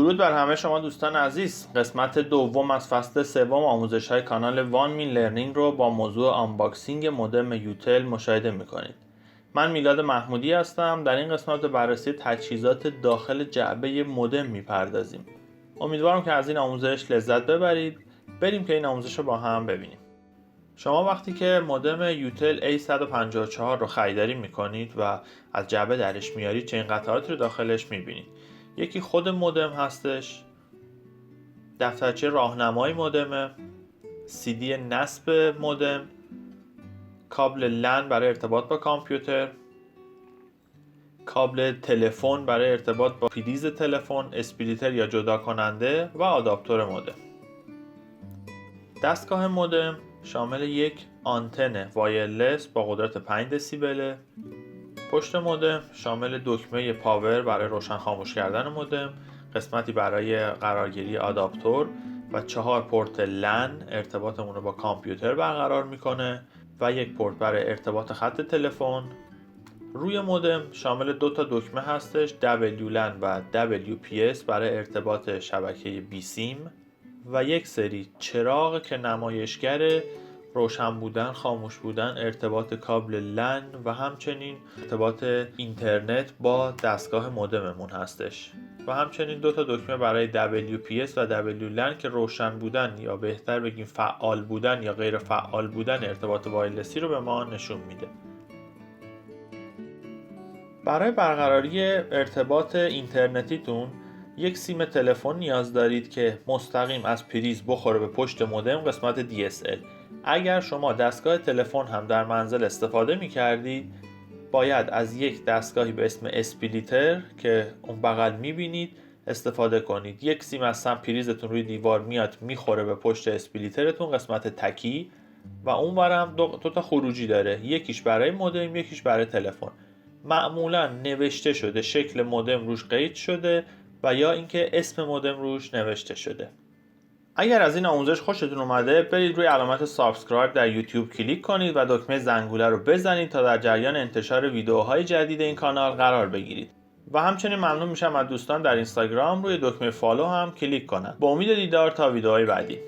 درود بر همه شما دوستان عزیز. قسمت دوم از فصل سوم آموزش‌های کانال وان مین لرنینگ رو با موضوع آنباکسینگ مودم یوتل مشاهده می‌کنید. من میلاد محمودی هستم. در این قسمت به بررسی تجهیزات داخل جعبه مودم می‌پردازیم. امیدوارم که از این آموزش لذت ببرید. بریم که این آموزش رو با هم ببینیم. شما وقتی که مودم یوتل A154 رو خریداری می‌کنید و از جعبه درش میارید چه این قطعاتی رو داخلش می‌بینید. یکی خود مودم هستش، دفترچه راهنمای مودم، CD نصب مودم، کابل لن برای ارتباط با کامپیوتر، کابل تلفن برای ارتباط با پریز تلفن، اسپلیتر یا جدا کننده و آداپتور مودم. دستگاه مودم شامل یک آنتن وایرلس با قدرت 5 دسیبل. پشت مودم شامل دکمه پاور برای روشن خاموش کردن مودم، قسمتی برای قرارگیری آداپتور و 4 پورت لن ارتباطمون رو با کامپیوتر برقرار میکنه و یک پورت برای ارتباط خط تلفن. روی مودم شامل 2 تا دکمه هستش، WLAN و WPS برای ارتباط شبکه بیسیم و یک سری چراغ که نمایشگر روشن بودن، خاموش بودن، ارتباط کابل لن و همچنین ارتباط اینترنت با دستگاه مودممون هستش و همچنین 2 تا دکمه برای WPS و WLAN که روشن بودن یا بهتر بگیم فعال بودن یا غیر فعال بودن ارتباط وایرلسی رو به ما نشون میده. برای برقراری ارتباط اینترنتیتون یک سیم تلفن نیاز دارید که مستقیم از پریز بخوره به پشت مودم قسمت DSL. اگر شما دستگاه تلفن هم در منزل استفاده می کردید باید از یک دستگاهی به اسم اسپلیتر که اون بغل می بینید استفاده کنید. یک سیم از سم پریزتون روی دیوار میاد میخوره به پشت اسپلیترتون قسمت تکی و اون ورم دو تا خروجی داره، یکیش برای مودم یکیش برای تلفن. معمولا نوشته شده، شکل مودم روش قید شده و یا اینکه اسم مودم روش نوشته شده. اگر از این آموزش خوشتون اومده برید روی علامت سابسکرایب در یوتیوب کلیک کنید و دکمه زنگوله رو بزنید تا در جریان انتشار ویدیوهای جدید این کانال قرار بگیرید. و همچنین ممنون میشم از دوستان در اینستاگرام روی دکمه فالو هم کلیک کنند. با امید دیدار تا ویدیوهای بعدی.